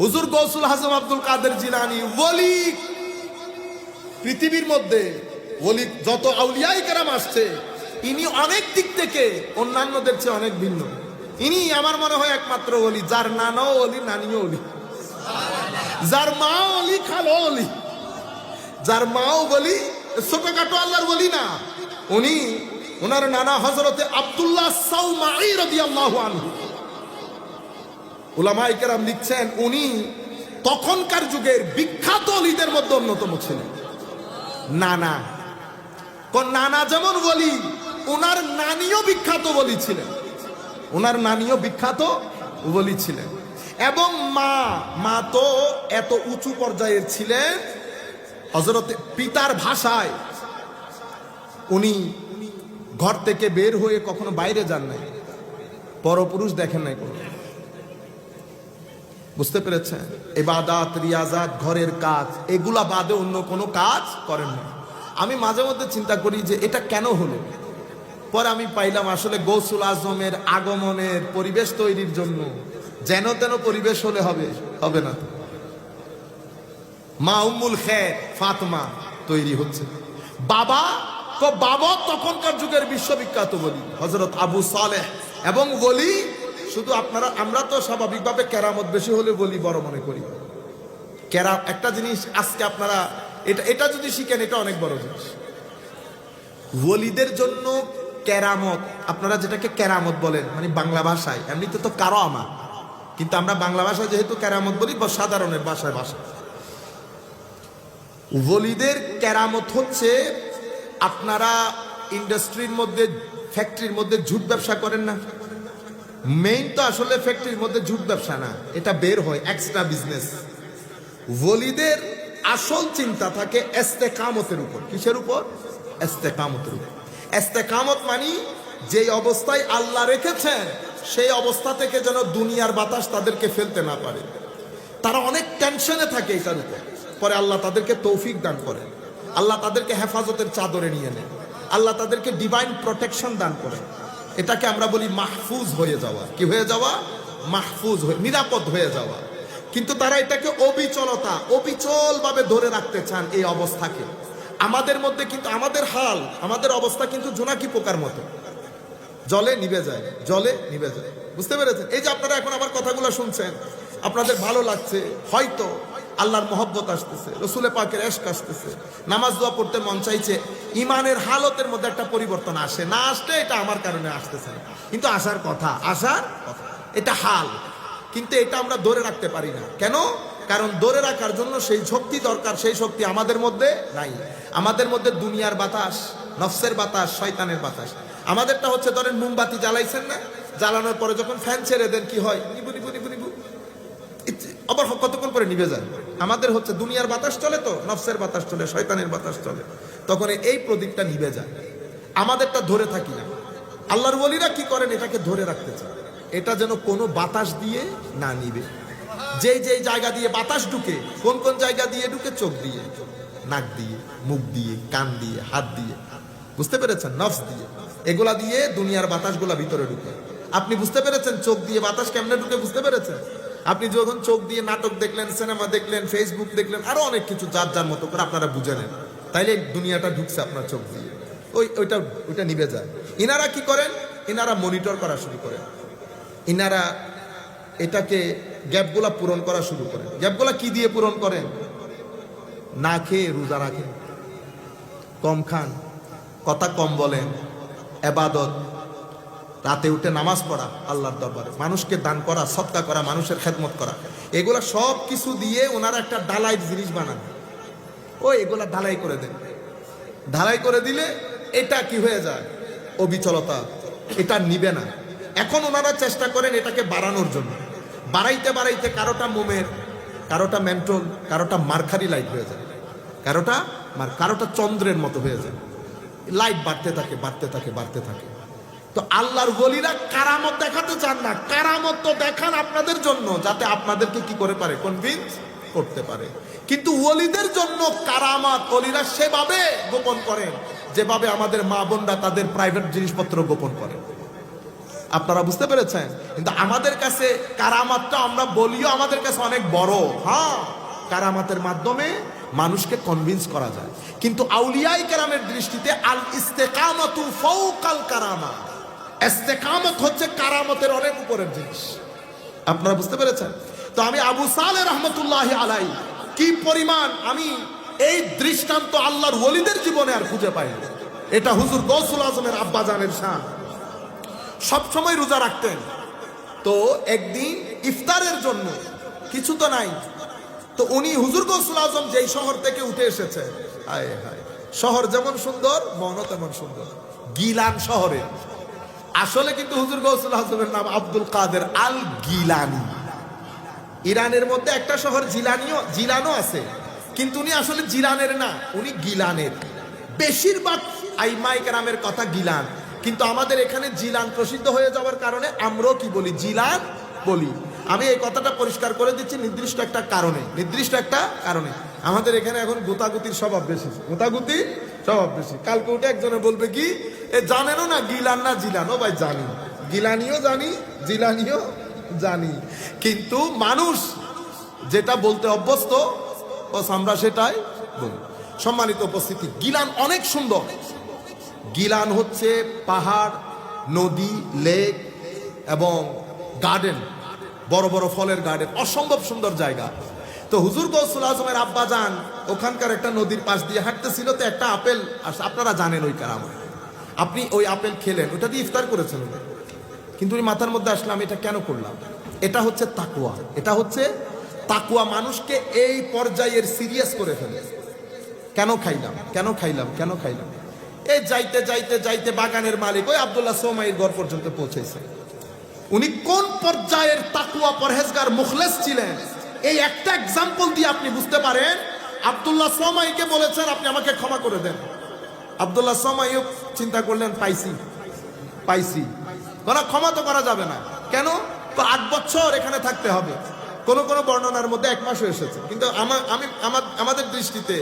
হুজুর গৌসুল আজম আব্দুল কাদের জিলানী ওলি। পৃথিবীর মধ্যে ওলি যত আউলিয়ায়ে কেরাম আসছে, ইনি অনেক দিক থেকে অন্যান্যদের চেয়ে অনেক ভিন্ন। ইনি আমার মনে হয় একমাত্র ওলি যার নানাও ওলি, নানিও ওলি, যার মা ওলি, খালো ওলি, যার মাও বলি, ছোটখাটো আল্লাহর বলি না। উনি ওনার নানা হযরতে আব্দুল্লাহ সাউমাঈ রাদিয়াল্লাহু আনহু, উলামায়ে কেরাম লিখছেন উনি তখনকার যুগের বিখ্যাত ওলিদের মধ্যে অন্যতম ছিলেন। নানা কোন নানা যেমন বলি, ওনার নানিও বিখ্যাত বলি ছিলেন, ওনার নানিও বিখ্যাত বলি ছিলেন। এবং মা তো এত উঁচু পর্যায়ের ছিলেন, হযরতে পিতার ভাষায় উনি ঘর থেকে বের হয়ে কখনো বাইরে যান নাই, পরপুরুষ দেখেন নাই কোনো। বুঝতে পেরেছেন? ইবাদত, রিয়াজাত, ঘরের কাজ, এগুলা বাদে অন্য কোনো কাজ করেন না। আমি মাঝে মধ্যে চিন্তা করি যে এটা কেন হলো। পরে আমি পাইলাম আসলে গৌসুল আজমের আগমনের পরিবেশ তৈরির জন্য যেন তেন পরিবেশ হলে হবে না। মা উম্মুল খের ফাতেমা তৈরি হচ্ছে, বাবা তখনকার যুগের বিশ্ববিখ্যাত বলি হযরত আবু সালেহ। এবং বলি শুধু আমরা তো স্বাভাবিকভাবে কেরামত বেশি হলে বলি বড় মনে করি। একটা জিনিস আজকে আপনারা এটা যদি শিখেন, এটা অনেক বড় জিনিস। ওলিদের জন্য কেরামত, আপনারা যেটাকে কেরামত বলেন মানে বাংলা ভাষায়, এমনিতে তো কারামা, কিন্তু আমরা বাংলা ভাষায় যেহেতু কেরামত বলি, সাধারণের ভাষা ওলিদের কেরামত হচ্ছে, আপনারা ইন্ডাস্ট্রির মধ্যে, ফ্যাক্টরির মধ্যে জুট ব্যবসা করেন না? মেইন তো আসলে ফ্যাক্টরির মধ্যে জুট ব্যবসা না, এটা বের হয় এক্সট্রা বিজনেস। ওলিদের আসল চিন্তা থাকে ইস্তেকামতের উপর। কিসের উপর? ইস্তেকামতের উপর। ইস্তেকামত মানে যেই অবস্থায় আল্লাহ রেখেছেন সেই অবস্থা থেকে যেন দুনিয়ার বাতাস তাদেরকে ফেলতে না পারে। তারা অনেক টেনশনে থাকে এটার উপর, পরে আল্লাহ তাদেরকে তৌফিক দান করেন, আল্লাহ তাদেরকে হেফাজতের চাদরে নিয়ে নেন, আল্লাহ তাদেরকে ডিভাইন প্রোটেকশন দান করেন। এটাকে আমরা বলি মাহফুজ হয়ে যাওয়া। কি হয়ে যাওয়া? মাহফুজ হয়ে, নিরাপদ হয়ে যাওয়া। কিন্তু তারা এটাকে অবিচল ভাবে ধরে রাখতে চান এই অবস্থাকে। আমাদের মধ্যে কিন্তু আমাদের অবস্থা কিন্তু জোনাকি পোকার মতো, জলে নিভে যায়, জলে নিভে যায়। বুঝতে পেরেছেন? এই যে আপনারা এখন আমার কথাগুলো শুনছেন, আপনাদের ভালো লাগছে, হয়তো আল্লাহর মহব্বত আসতেছে, রসুলে পাকের ইশক আসতেছে, নামাজ দোয়া পড়তে মন চাইছে, ইমানের হালতের মধ্যে একটা পরিবর্তন আসে না, আসলে এটা আমার কারণে আসতেছে না, কিন্তু আসার কথা, এটা হাল। কিন্তু এটা আমরা ধরে রাখতে পারি না। কেন? কারণ ধরে রাখার জন্য সেই শক্তি দরকার, সেই শক্তি আমাদের মধ্যে নাই। আমাদের মধ্যে দুনিয়ার বাতাস, নফসের বাতাস, শয়তানের বাতাস। আমাদেরটা হচ্ছে ধরেন মোমবাতি জ্বালাইছেন না, জ্বালানোর পরে যখন ফ্যান ছেড়ে দেন কি হয়? নিবু নিবু নিবু নিবু, আবার কতক্ষণ পরে নিভে যায়। আমাদের হচ্ছে দুনিয়ার বাতাস চলে, তো নফসের বাতাস চলে, শয়তানের বাতাস চলে, তখন এই প্রদীপটা নিভে যায়। আমাদেরটা ধরে থাকি না। আল্লাহর ওলিরা কি করেন? এটাকে ধরে রাখতে চান, এটা যেন কোনো বাতাস দিয়ে না নিবে। যেই জায়গা দিয়ে বাতাস ঢুকে, কোন জায়গা দিয়ে ঢুকে? চোখ দিয়ে, নাক দিয়ে, মুখ দিয়ে, কান দিয়ে, হাত দিয়ে। বুঝতে পেরেছেন? নফস দিয়ে, এগুলা দিয়ে দুনিয়ার বাতাসগুলা ভিতরে ঢুকে। আপনি বুঝতে পেরেছেন চোখ দিয়ে বাতাস কেমনে ঢুকে? বুঝতে পেরেছেন? আপনি যখন চোখ দিয়ে নাটক দেখলেন, সিনেমা দেখলেন, ফেসবুক দেখলেন, আরো অনেক কিছু যার মতো করে আপনারা বুঝে নেন, তাইলে দুনিয়াটা ঢুকছে আপনার চোখ দিয়ে, ওইটা নিভে যায়। ইনারা কি করেন? ইনারা মনিটর করা শুরু করেন, ইনারা এটাকে গ্যাপগুলা পূরণ করা শুরু করেন। গ্যাপগুলা কি দিয়ে পূরণ করেন? না খেয়ে রোজা রাখেন, কম খান, কথা কম বলেন, ইবাদত, রাতে উঠে নামাজ পড়া, আল্লাহর দরবারে মানুষকে দান করা, সদকা করা, মানুষের খেদমত করা, এগুলা সব কিছু দিয়ে ওনারা একটা ঢালাই জিনিস বানান। এগুলা ঢালাই করে দেন। ঢালাই করে দিলে এটা কি হয়ে যায়? অবিচলতা, এটা নিবে না। এখন ওনারা চেষ্টা করেন এটাকে বাড়ানোর জন্য। বাড়াইতে কারোটা মোমের, কারোটা মেন্টল, কারোটা মার্কারি লাইট হয়ে যায়, কারোটা চন্দ্রের মতো হয়ে যায়। লাইট বাড়তে থাকে। তো আল্লাহর ওলিরা কারামত দেখাতে চান না। কারামত তো দেখান আপনাদের জন্য, যাতে আপনাদেরকে কি করে পারে? কনভিন্স করতে পারে। কিন্তু ওলিদের জন্য কারামত ওলিরা সেভাবে গোপন করেন যেভাবে আমাদের মা বোনরা তাদের প্রাইভেট জিনিসপত্র গোপন করে। আপনারা বুঝতে পেরেছেন? কিন্তু আমাদের কাছে কারামাতটা আমরা বলিও আমাদের কাছে অনেক বড়। হ্যাঁ, কারামাতের মাধ্যমে মানুষকে কনভিন্স করা যায়, কিন্তু আউলিয়ায়ে কেরামের দৃষ্টিতে আল ইস্তেকামাতু ফাওকাল কারামা, ইস্তেকামত হচ্ছে কারামতের অনেক উপরের জিনিস। আপনারা বুঝতে পেরেছেন? তো আমি আবু সালেহ রহমতুল্লাহি আলাইহি কি পরিমাণ আমি এই দৃষ্টান্ত আল্লাহর ওলিদের জীবনে আর খুঁজে পাই না। এটা হুজুর গৌসুল আজমের আব্বাজানের শান। সবসময় রোজা রাখতেন। তো একদিন ইফতারের জন্য কিছু তো নাই, তো উনি হুজুর গৌসুল আজম যেই শহর থেকে উঠে এসেছে, হায় হায়, শহর যেমন সুন্দর মনও তেমন সুন্দর, গিলান শহরে। আসলে কিন্তু হুজুর গৌসুল আজমের নাম আব্দুল কাদের আল গিলানি। ইরানের মধ্যে একটা শহর জিলানও আছে, কিন্তু উনি আসলে জিলানের না, উনি গিলানের। বেশিরভাগ আইমাই কেরামের কথা গিলান, কিন্তু আমাদের এখানে জিলান প্রসিদ্ধ হয়ে যাওয়ার কারণে আমরাও কি বলি, জিলান বলি। আমি এই কথাটা পরিষ্কার করে দিচ্ছি নির্দিষ্ট একটা কারণে। আমাদের এখানে এখন গোতাগুতির স্বভাব বেশি। কালকে উঠে একজনে বলবে কি, এ জানেনও না গিলান না জিলান। ও ভাই জানি, গিলানিও জানি, জিলানিও জানি, কিন্তু মানুষ যেটা বলতে অভ্যস্ত আমরা সেটাই বলি। সম্মানিত উপস্থিতি, গিলান অনেক সুন্দর। গিলান হচ্ছে পাহাড়, নদী, লেক এবং গার্ডেন, বড় বড় ফলের গার্ডেন, অসম্ভব সুন্দর জায়গা। তো হুজুর গৌসুল আজমের আব্বাজান ওখানকার একটা নদীর পাশ দিয়ে হাঁটতেছিল, তো একটা আপেল, আপনারা জানেন ওই কারাম, আপনি ওই আপেল খেলেন, ওটা দিয়ে ইফতার করেছেন, কিন্তু ওই মাথার মধ্যে আসলে আমি এটা কেন করলাম। এটা হচ্ছে তাকওয়া, মানুষকে এই পর্যায়ের সিরিয়াস করে ফেলে। কেন খাইলাম। এই যাইতে বাগানের মালিক ওই আব্দুল্লাহ সোমাইর ঘর পর্যন্ত পৌঁছেছে। উনি কোন পর্যায়ের তাকওয়া পরহেজগার মুখলেস ছিলেন, এই একটা এক্সাম্পল দিয়ে আপনি বুঝতে পারেন। আব্দুল্লাহ সোমাইকে বলেছেন, আপনি আমাকে ক্ষমা করে দেন। আব্দুল্লাহ সোমাইও চিন্তা করলেন, পাইছি, কোনো ক্ষমা তো করা যাবে না। কেন? তো 8 বছর এখানে থাকতে হবে। কোন বর্ণনার মধ্যে 1 মাসও এসেছে, কিন্তু আমাদের দৃষ্টিতে,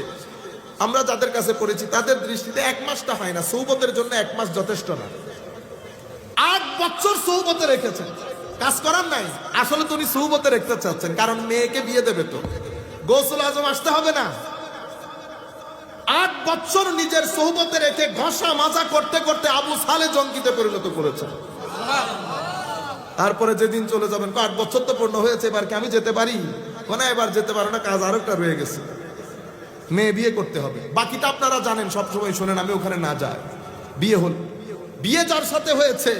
আমরা যাদের কাছে পড়েছি তাদের দৃষ্টিতে 1 মাসটা হয় না, সৌবতের জন্য 1 মাস যথেষ্ট না। 8 বছর সৌবতে রেখেছেন, কাজ করার নাই। আসলে তো উনি সৌবতে রাখতে চাচ্ছেন, কারণ মেয়েকে বিয়ে দেবে, তো গৌসুল আজম আসতে হবে না। 8 বছর নিজের সৌবতে রেখে ঘষা মাজা করতে করতে আবু সালেহ জঙ্গিতে পরিণত করেছেন। তারপরে যেদিন চলে যাবেন, 8 বছর তো পূর্ণ হয়েছে, এবার কি আমি যেতে পারি? না, এবার যেতে পারো না, কাজ আরেকটা রয়ে গেছে, মেয়ে বিয়ে করতে হবে। বাকিটা আপনারা জানেন, সবসময় শোনেন, আমি ওখানে না যাই। বিয়ে যার সাথে হয়েছে,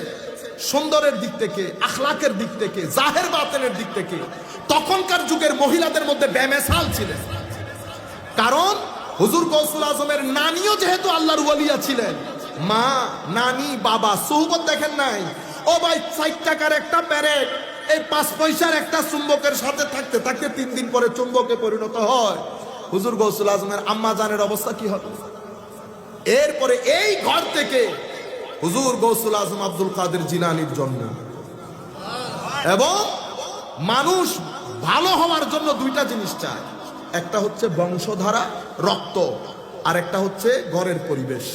সুন্দরের দিক থেকে, আখলাকের দিক থেকে, জাহের বাতেনের দিক থেকে তখনকার যুগের মহিলাদের মধ্যে বেমেসাল ছিলেন। কারণ হুজুর গৌসুল আজমের নানিও যেহেতু আল্লাহর ওলিয়া ছিলেন, মা, নানি, বাবা, সুহবত দেখেন নাই। ও ভাই, 4 টাকার একটা প্যারেক, এই 5 পয়সার একটা চুম্বকের সাথে থাকতে থাকতে 3 দিন পরে চুম্বকে পরিণত হয়। হুজুর গৌসুল আজমের আম্মা জানের অবস্থা কি হবে? এরপরে এই ঘর থেকে হুজুর গৌসুল আজম আব্দুল কাদের জিলানীর জন্ম। এবং মানুষ ভালো হওয়ার জন্য 2টা জিনিস চায়, একটা হচ্ছে বংশধারা, রক্ত, আর একটা হচ্ছে ঘরের পরিবেশ।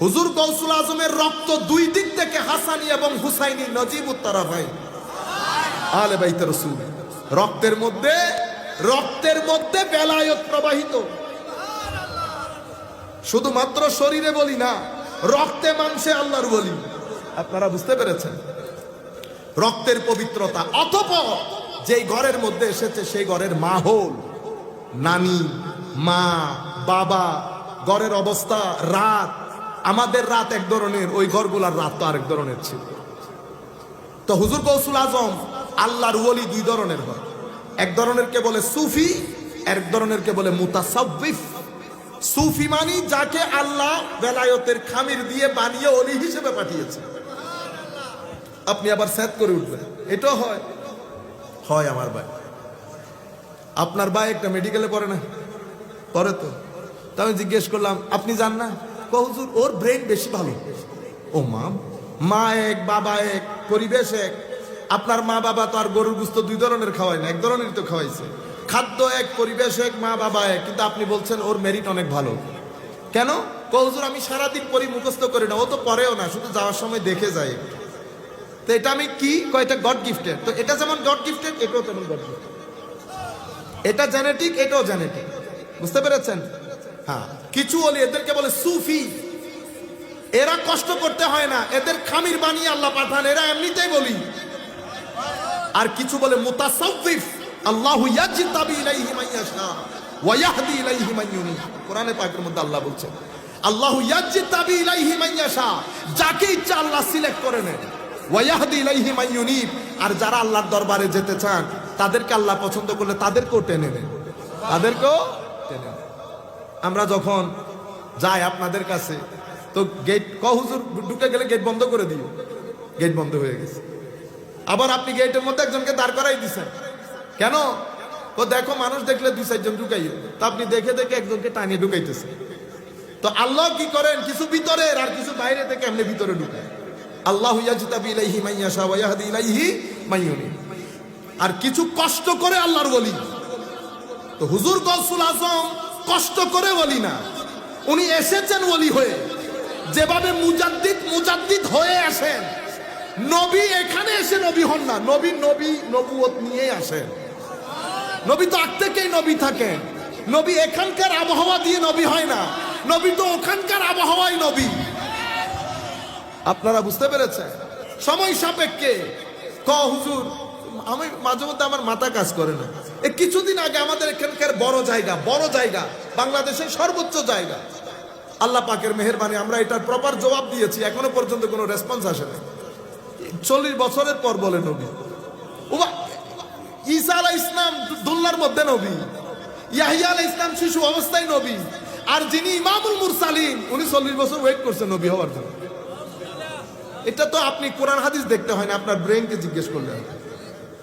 হুজুর গৌসুল আজমের রক্ত 2 দিক থেকে, হাসানি এবং হুসাইনি, নজিবুত তারাফাইন, আলে বাইতে রাসূল। রক্তের মধ্যে বেলায়েত প্রবাহিত। শুধুমাত্র শরীরে বলি না, রক্তে মাংসে আল্লাহর ওলি। আপনারা বুঝতে পেরেছেন? রক্তের পবিত্রতা। অতঃপর যেই ঘরের মধ্যে এসেছে, সেই ঘরের মাহৌল, নানি, মা, বাবা, ঘরের অবস্থা, রাত, আমাদের রাত এক ধরনের, ওই ঘরগুলার রাত তো আরেক ধরনের ছিল। তো হুজুর গৌসুল আজম আল্লাহর ওলি 2 ধরনের হয়। এক ধরনের কে বলে সুফি, এক ধরনের কে বলে মুতাসাব্বিফ। সুফি মানি যাকে আল্লাহ বেলায়েতের খামির দিয়ে বানিয়ে ওলি হিসেবে পাঠিয়েছে। আপনি আবার সেট করে উঠবেন, এটাও হয় আমার ভাই। আপনার ভাই একটা মেডিকেলে পড়ে না? পড়ে তো। আমি জিজ্ঞেস করলাম, আপনি জান না? হুজুর, ওর ব্রেন বেশি ভালো। ও মা এক, বাবা এক, পরিবেশ এক। আপনার মা বাবা তো আর গরুর গোশত 2 ধরনের খাওয়ায় না, 1 ধরনেরই তো খাওয়াইছে। খাদ্য এক, পরিবেশ এক, মা বাবা এক, কিন্তু আপনি বলছেন ওর মেরিট অনেক ভালো। কেন? হুজুর, আমি সারাদিন পড়ি, মুখস্থ করি না। ও তো পড়েও না, শুধু যাওয়ার সময় দেখে যায়। তো এটা আমি কি এটা গড গিফটেড। তো এটা যেমন গড গিফটেড, এটাও তেমন গড গিফটেড। এটা জেনেটিক, এটাও জেনেটিক। বুঝতে পেরেছেন? হ্যাঁ, কিছু ওলি এদেরকে বলে সুফি। এরা কষ্ট করতে হয় না, এদের খামির বানিয়ে আল্লাহ পাঠান, এরা এমনিতেই বলি। আর কিছু বলে মুতাসাউফিফ, আল্লাহু ইয়াজতাবি ইলাইহি মান ইয়াশা ওয়া ইয়াহদি ইলাইহি মান ইউনিব। কোরআনে পাকের মধ্যে আল্লাহ বলছেন আল্লাহু ইয়াজতাবি ইলাইহি মান ইয়াশা, যাকে ইচ্ছা আল্লাহ সিলেক্ট করে নেন। ওয়া ইয়াহদি ইলাইহি মান ইউনিব, আর যারা আল্লাহর দরবারে যেতে চান তাদেরকে আল্লাহ পছন্দ করলে তাদেরকেও টেনে নেন, তাদেরকেও টেনে নেন। আমরা যখন যাই আপনাদের কাছে, তো গেট হুজুর ঢুকে গেলে গেট বন্ধ করে দিও, গেট বন্ধ হয়ে গেছে। আবার আপনি গেটের মধ্যে একজনকে দাঁড় করাই দিচ্ছেন, কেন? তো দেখো মানুষ দেখলে 2-4 জন ঢুকাই, তো আপনি দেখে দেখে একজনকে টানিয়ে ঢুকাইতেছে। তো আল্লাহ কি করেন, কিছু ভিতরের আর কিছু বাইরে থেকে এমনি ভিতরে ঢুকায়। আল্লাহু ইয়াজতাবি ইলাইহি মান ইয়াশা ওয়া ইয়াহদি ইলাইহি মান ইউনিব। আর কিছু কষ্ট করে আল্লাহর ওলি। তো হুজুর গৌসুল আজম কষ্ট করে ওলি না, উনি এসেছেন ওলি হয়ে। যেভাবে মুজাদ্দিদ হয়ে আসেন, নবী এখানে এসে নবী হন না, নবী নবুয়ত নিয়ে আসেন। নবী তো আগ থেকেই নবী থাকেন। নবী এখানকার আবহাওয়া দিয়ে নবী হয় না, নবী তো ওখানকার আবহাওয়াই নবী। আপনারা বুঝতে পেরেছেন? সময় সাপেক্ষে হুজুর, আমি মাঝে মধ্যে আমার মাথা কাজ করে না। কিছুদিন আগে আমাদের এখানকার বড় জায়গা, বাংলাদেশের সর্বোচ্চ জায়গা, আল্লাহ পাকের মেহেরবানি আমরা এটার প্রপার জবাব দিয়েছি, এখনো পর্যন্ত কোনো রেসপন্স আসে না। 40 বছরের পর বলে নবী। ঈসা আলাইহিস ইসলাম দুল্লার মধ্যে নবী, ইয়াহইয়া আলাইহিস ইসলাম শিশু অবস্থায় নবী, আর যিনি ইমামুল মুরসালিন উনি 40 বছর ওয়েট করছেন নবী হওয়ার জন্য। এটা তো আপনি কোরআন হাদিস দেখতে হয় না, আপনার ব্রেনকে জিজ্ঞেস করলে হয়।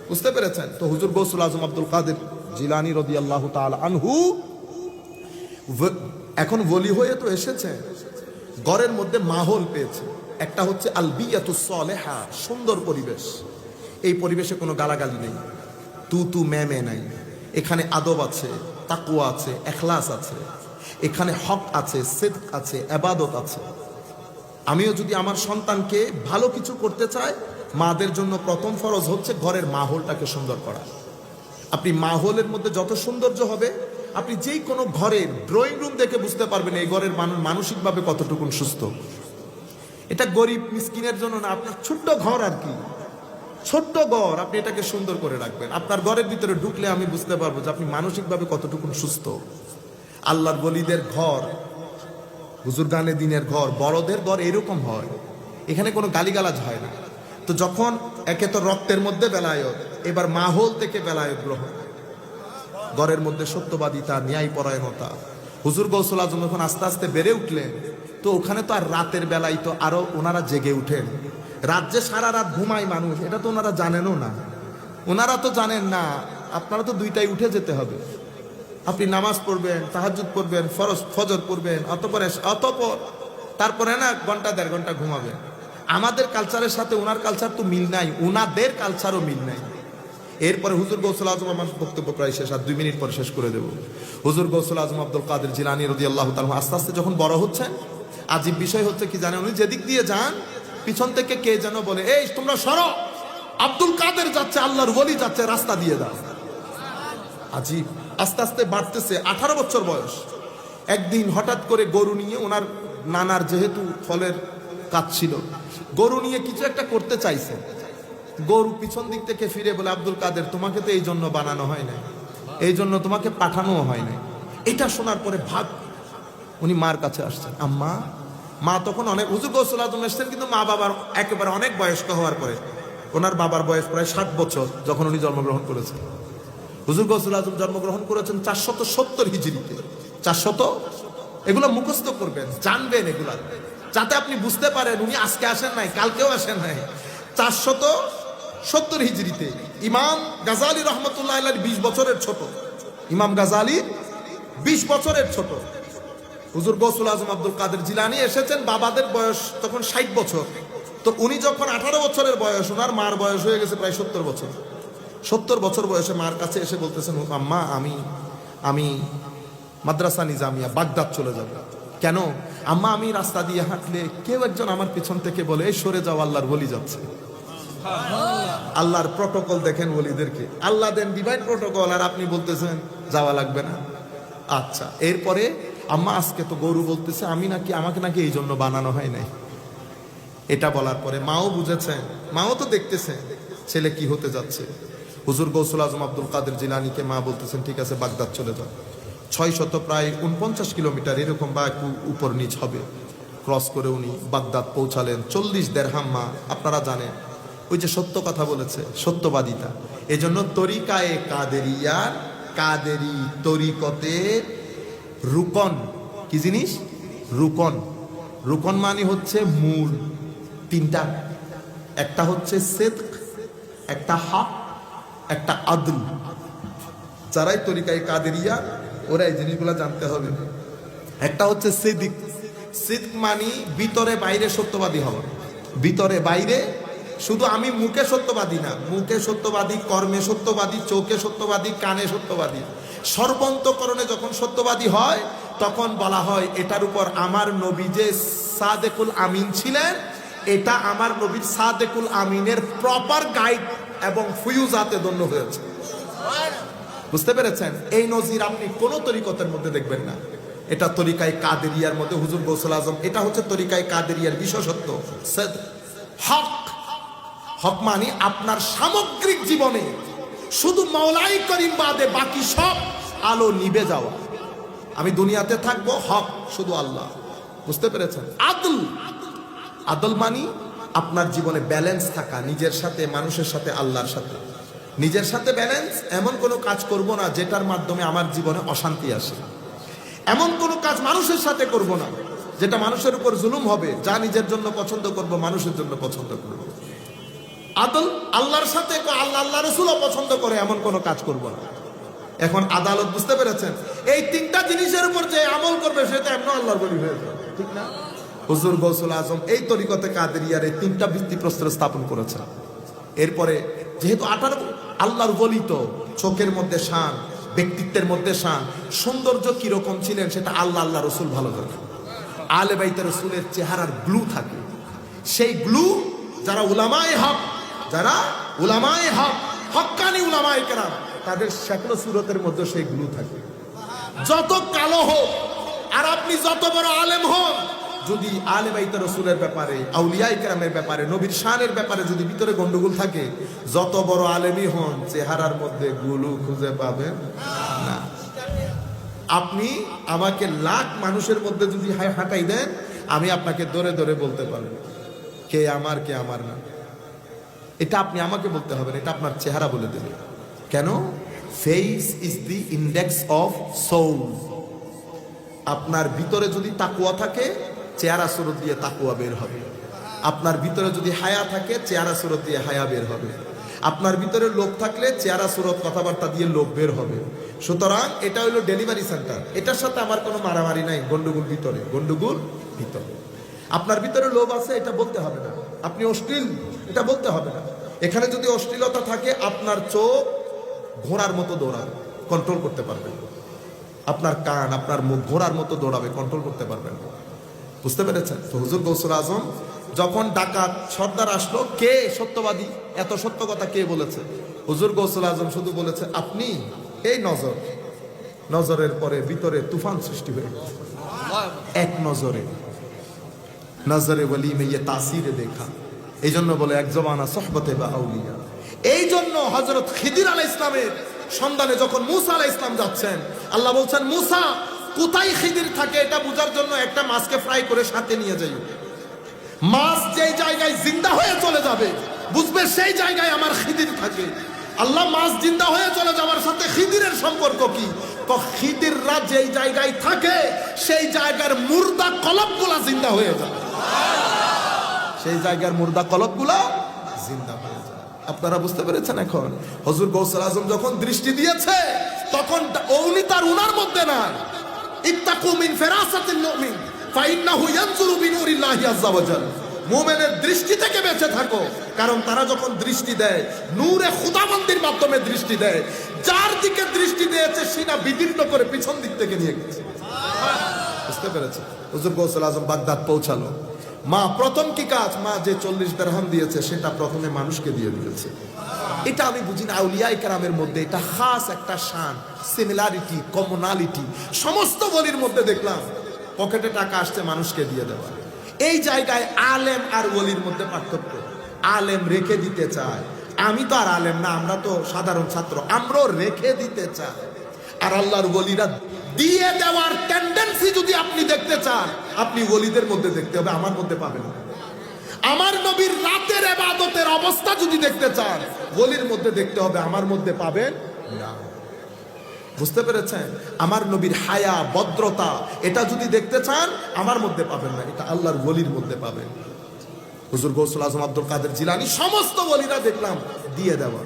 বুঝতে পেরেছেন? তো হুজুর গৌসুল আজম আব্দুল কাদের জিলানী রাদিয়াল্লাহু তাআলা আনহু এখন ওলি হয়ে তো এসেছে, ঘরের মধ্যে মাহৌল পেয়েছে। একটা হচ্ছে আল বিয়াতুস সালেহা, সুন্দর পরিবেশ। এই পরিবেশে কোনো গালাগালি নেই, তু মে নাই। এখানে আদব আছে, তাকওয়া আছে, ইখলাস আছে, এখানে হক আছে, সিদক আছে, ইবাদত আছে। আমিও যদি আমার সন্তানকে ভালো কিছু করতে চাই, মাদের জন্য প্রথম ফরজ হচ্ছে ঘরের মাহৌলটাকে সুন্দর করা। আপনি মাহৌলের মধ্যে যত সৌন্দর্য হবে, আপনি যেই কোনো ঘরের ড্রয়িং রুম দেখে বুঝতে পারবেন এই ঘরের মানসিকভাবে কতটুকু সুস্থ। এটা গরিব মিসকিনের জন্য না, আপনার ছোট্ট ঘর আর কি, ছোট্ট ঘর, আপনি এটাকে সুন্দর করে রাখবেন। আপনার ঘরের ভিতরে ঢুকলে আমি বুঝতে পারবো যে আপনি মানসিকভাবে কতটুকু সুস্থ। আল্লাহর ওলিদের ঘর, বুজুর্গানে দিনের ঘর, বড়দের ঘর এরকম হয়, এখানে কোনো গালিগালাজ হয় না। তো যখন একে তো রক্তের মধ্যে বেলায়ত, এবার মাহৌল থেকে বেলায়ত গ্রহণ, ঘরের মধ্যে সত্যবাদিতা, ন্যায়পরায়ণতা। হুজুর গৌসুল আজম যখন আস্তে আস্তে বেড়ে উঠলেন, তো ওখানে তো আর রাতের বেলায় তো আরো ওনারা জেগে উঠেন। রাত যে সারা রাত ঘুমায় মানুষ, এটা তো ওনারা জানেনও না। ওনারা তো জানেন না আপনারা তো 2টায় উঠে যেতে হবে। আপনি নামাজ পড়বেন, তাহাজ্জুদ পড়বেন, ফজর পড়বেন, অতপর তারপরে না 1-1.5 ঘন্টা ঘুমাবেন। আমাদের কালচারের সাথে ওনার কালচার তো মিল নাই, ওনাদের কালচারও মিল নাই। এরপরে হুজুর গৌসুল আজম, আমার বক্তব্য প্রায় শেষ, আর 2 মিনিট পরে শেষ করে দেব। হুজুর গৌসুল আজম আব্দুল কাদের জিলানী রাদিয়াল্লাহু তাআলা আস্তে আস্তে যখন বড় হচ্ছেন, আজীব বিষয় হচ্ছে কি জানেন, উনি যেদিক দিয়ে যান পিছন থেকে কে যেন বলে, এই তোমরা সরো, আব্দুল কাদের যাচ্ছে, আল্লাহর ওলি যাচ্ছে, রাস্তা দিয়ে দাও। আজীব, আস্তে আস্তে বাড়তেছে। 18 বছর বয়স, একদিন হঠাৎ করে গরু নিয়ে, ওনার নানার যেহেতু ফলের কাজ ছিল, গরু নিয়ে কিছু একটা করতে চাইছে। গরু পিছন দিক থেকে ফিরে বলে, আব্দুল কাদের তোমাকে তো এই জন্য বানানো হয় না, এই জন্য তোমাকে পাঠানো হয় না। এটা শোনার পরে ভাগ উনি মার কাছে আসছেন। আম্মা, মা তখন অনেক, হুজুর গৌসুল আজম এসছেন কিন্তু মা বাবার একেবারে অনেক বয়স্ক হওয়ার পরে। ওনার বাবার বয়স প্রায় 60 বছর যখন উনি জন্মগ্রহণ করেছেন। হুজুর গৌসুল আজম জন্মগ্রহণ করেছেন 470 হিজরিতে। 400, এগুলো মুখস্থ করবেন, জানবেন এগুলা, যাতে আপনি বুঝতে পারেন উনি আজকে আসেন নাই, কালকেও আসেন নাই। 470 হিজরিতে ইমাম গাজালি রহমতুল্লাহ আলাইহি 20 বছরের ছোট। ইমাম গাজালি 20 বছরের ছোট। হুজুর গৌসুল আজম আব্দুল কাদের জিলানী এসেছেন, বাবাদের বয়স তখন 60 বছর। তো উনি যখন 18 বছরের বয়স, ওনার মার বয়স হয়ে গেছে প্রায় 70 বছর। 70 বছর বয়সে মার কাছে এসে বলতেছেন, আম্মা আমি মাদ্রাসা নিজামিয়া বাগদাদ চলে যাব। কেন? আম্মা, আমি রাস্তা দিয়ে হাঁটলে কেউ একজন আমার পিছন থেকে বলে, এই সরে যাও, আল্লাহর ওলি যাচ্ছে। আল্লাহর প্রটোকল দেখেন ওলিদেরকে, আল্লাহ দেন ডিভাইন প্রটোকল, আর আপনি বলতেছেন যাওয়া লাগবে না। আচ্ছা, এরপরে আম্মা আজকে তো গরু বলতেছে, আমি নাকি আমাকে নাকি এই জন্য বানানো হয় নাই। এটা বলার পরে মাও বুঝেছেন, মাও তো দেখতেছেন ছেলে কি হতে যাচ্ছে। হুজুর গৌসুল আজম আব্দুল কাদের জিলানীকে মা বলতেছেন ঠিক আছে বাগদাদ চলে যাও। 600 প্রায় 49 কিলোমিটার এরকম বা একটু উপর নিচ হবে ক্রস করে উনি বাগদাদ পৌঁছালেন। 40 দেরহাম মা, আপনারা জানেন ওই যে সত্য কথা বলেছে, সত্যবাদিতা। এজন্য তরিকায়ে কাদেরিয়ার, কাদেরি তরিকতের রুকন কি জিনিস? রুকন। রুকন মানে হচ্ছে মূল তিনটা, একটা হচ্ছে সিদক, একটা হক, একটা আদল। যারাই তরিকায়ে কাদেরিয়া ওরা এই জিনিসগুলো জানতে হবে। একটা হচ্ছে সিদিক, সিদক মানে ভিতরে বাইরে সত্যবাদী হওয়া, ভিতরে বাইরে। শুধু আমি মুখে সত্যবাদী না, মুখে সত্যবাদী, কর্মে সত্যবাদী, চোখে সত্যবাদী, কানে সত্যবাদী, সর্বান্তকরণে যখন সত্যবাদী হয় তখন বলা হয় এটার উপর আমার নবী যে সাদেকুল আমিন ছিলেন, এটা আমার নবীর সাদেকুল আমিনের প্রপার গাইড এবং ফুয়ুজাতে দন্য হয়েছে। বুঝতে পেরেছেন? এই নজির আপনি কোন তরিকতের মধ্যে দেখবেন না। এটা তরিকায়ে কাদেরিয়ার মধ্যে হুজুর গৌসুল আজম, এটা হচ্ছে তরিকায়ে কাদেরিয়ার বিশেষত্ব। হক, হক মানে আপনার সামগ্রিক জীবনে শুধু মাওলাই করিম বাদে বাকি সব আলো নিভে যাওয়া। আমি দুনিয়াতে থাকবো, হক শুধু আল্লাহ। বুঝতে পেরেছেন? আদল, আদল মানে আপনার জীবনে ব্যালেন্স থাকা, নিজের সাথে, মানুষের সাথে, আল্লাহর সাথে। নিজের সাথে ব্যালেন্স, এমন কোনো কাজ করব না যেটার মাধ্যমে আমার জীবনে অশান্তি আসে। এমন কোনো কাজ মানুষের সাথে করব না যেটা মানুষের উপর জুলুম হবে। যা নিজের জন্য পছন্দ করব, মানুষের জন্য পছন্দ করব। আদল, আল্লাহর সাথে, আল্লাহ আল্লাহ রসুলও পছন্দ করে এমন কোনো কাজ করব না। এখন আদালত, বুঝতে পেরেছেন? এই তিনটা জিনিসের উপর যে আমল করবে সেটা এমন আল্লাহর বলি হয়ে যাবে, ঠিক না? হুজুর গৌসুল আজম এই তরিকতে কাদেরিয়ার এই তিনটা ভিত্তিপ্রস্তর স্থাপন করেছেন। এরপরে যেহেতু 18 আল্লাহর বলি, তো চোখের মধ্যে শান, ব্যক্তিত্বের মধ্যে শান, সৌন্দর্য কিরকম ছিলেন সেটা আল্লাহ আল্লাহ রসুল ভালো জানেন। আলে বাইতে রসুলের চেহারার গ্লু থাকে, সেই গ্লু যারা উলামায়ে হক, যারা উলামায়ে হক, হক্কানি উলামায়ে কেরাম, তাদের শাকল সুরতের মধ্যে সেই গ্লু থাকে। যত কালো হোক আর আপনি যত বড় আলেম হন, যদি আলে বাইতে রসুলের ব্যাপারে, আউলিয়ায়ে কেরামের ব্যাপারে, নবীর শানের ব্যাপারে যদি ভিতরে গন্ডগোল থাকে, যত বড় আলেমই হন চেহারার মধ্যে গুলু খুঁজে পাবেন না। আপনি আমাকে লাখ মানুষের মধ্যে যদি হাঁটাই দেন, আমি আপনাকে ধরে ধরে বলতে পারবো কে আমার, কে আমার না। এটা আপনি আমাকে বলতে হবে না, এটা আপনার চেহারা বলে দেবে। কেন? Face is the index of soul. আপনার ভিতরে যদি তাকওয়া থাকে, চেহারা সুরত দিয়ে তাকওয়া বের হবে। আপনার ভিতরে যদি হায়া থাকে, চেহারা সুরত দিয়ে হায়া বের হবে। আপনার ভিতরে লোভ থাকলে চেহারা সুরত কথাবার্তা দিয়ে লোভ বের হবে। সুতরাং এটা হলো ডেলিভারি সেন্টার। এটার সাথে আমার কোনো মারামারি নাই। গন্ডগোল ভিতরে, গন্ডগোল ভিতরে। আপনার ভিতরে লোভ আছে এটা বলতে হবে না, আপনি অশ্লীল এটা বলতে হবে না। এখানে যদি অশ্লীলতা থাকে, আপনার চোখ ঘোড়ার মতো দৌড়াবে, কন্ট্রোল করতে পারবেন। আপনার কান, আপনার মুখ ঘোড়ার মতো দৌড়াবে, কন্ট্রোল করতে পারবেন। বুঝতে পেরেছেন? তো হুজুর গৌসুল আজম যখন ডাকাত সর্দার আসলো, কে সত্যবাদী, এত সত্য কথা কে বলেছে? হুজুর গৌসুল আজম শুধু বলেছে আপনি। এই নজর, নজরের পরে ভিতরে তুফান সৃষ্টি হয়ে গেছে। এক নজরে, নজরে ওয়ালি মে ইয়ে তাসিরে দেখা। এই জন্য বলে এক জমানা সোহবতে বা আউলিয়া। এই জন্য হযরত খিদির আলাইহিস সালামের সন্ধানে যখন মুসা আলাইহিস সালাম যাচ্ছেন, আল্লাহ বলছেন মুসা কোথায় খিদির থাকে এটা বোঝার জন্য একটা মাছকে ফ্রাই করে সাথে নিয়ে যাই। মাছ যেই জায়গায় জিন্দা হয়ে চলে যাবে, বুঝবে সেই জায়গায় আমার খিদির থাকে। আল্লাহ মাছ জিন্দা হয়ে চলে যাওয়ার সাথে খিদিরের সম্পর্ক কি? তো খিদিররা যেই জায়গায় থাকে সেই জায়গার মুর্দা কলবগুলা জিন্দা হয়ে যায়, সেই জায়গার মুর্দা কলবগুলা জিন্দা হয়ে যায়। আপনারা বুঝতে পেরেছেন? এখন হুজুর গৌসুল আজম যখন দৃষ্টি দিয়েছে, তখন উনি তার উনার মধ্যে না। ইত্তাকু মিন ফিরাসাতিল মুমিন ফাইন্নাহু ইয়ানজুরু বিনুরিল্লাহি আযজা ওয়া জাল। মুমিনের দৃষ্টি থেকে বেঁচে থাকো, কারণ তারা যখন দৃষ্টি দেয় নূরে খুদাবন্দির মাধ্যমে দৃষ্টি দেয়। যার দিকে দৃষ্টি দিয়েছে সিনা বিদীর্ণ করে পিছন দিক থেকে নিয়ে গেছে। বুঝতে পেরেছে? হুজুর গৌসুল আজম বাগদাদ পৌঁছালো। মা প্রথম কি কাজ? মা যে 40 দিরহাম দিয়েছে সেটা প্রথমে মানুষকে দিয়ে দিয়েছে। এটা আমি বুঝি না, আউলিয়া ইকরামের মধ্যে এটা খাস একটা শান, সিমিলারিটি, কমনালিটি সমস্ত ওলির মধ্যে দেখলাম। পকেটে টাকা আসছে মানুষকে দিয়ে দেওয়া। এই জায়গায় আলেম আর ওলির মধ্যে পার্থক্য। আলেম রেখে দিতে চায়, আমি তো আর আলেম না, আমরা তো সাধারণ ছাত্র, আমরাও রেখে দিতে চাই। আর আল্লাহর ওলিরা দিয়ে দেওয়ার টেন্ডেন্সি যদি আপনি দেখতে চান, আপনি ওলিদের মধ্যে দেখতে হবে, আমার মধ্যে পাবেন না। আমার নবীর রাতের ইবাদতের অবস্থা যদি দেখতে চান, ওলির মধ্যে দেখতে হবে, আমার মধ্যে পাবেন না। বুঝতে পেরেছেন? আমার নবীর হায়া, ভদ্রতা, এটা যদি দেখতে চান আমার মধ্যে পাবেন না, এটা আল্লাহর ওলির মধ্যে পাবেন। হুজুর গৌসুল আজম আব্দুল কাদের জিলানী সমস্ত ওলিরা দেখলাম দিয়ে দেওয়া।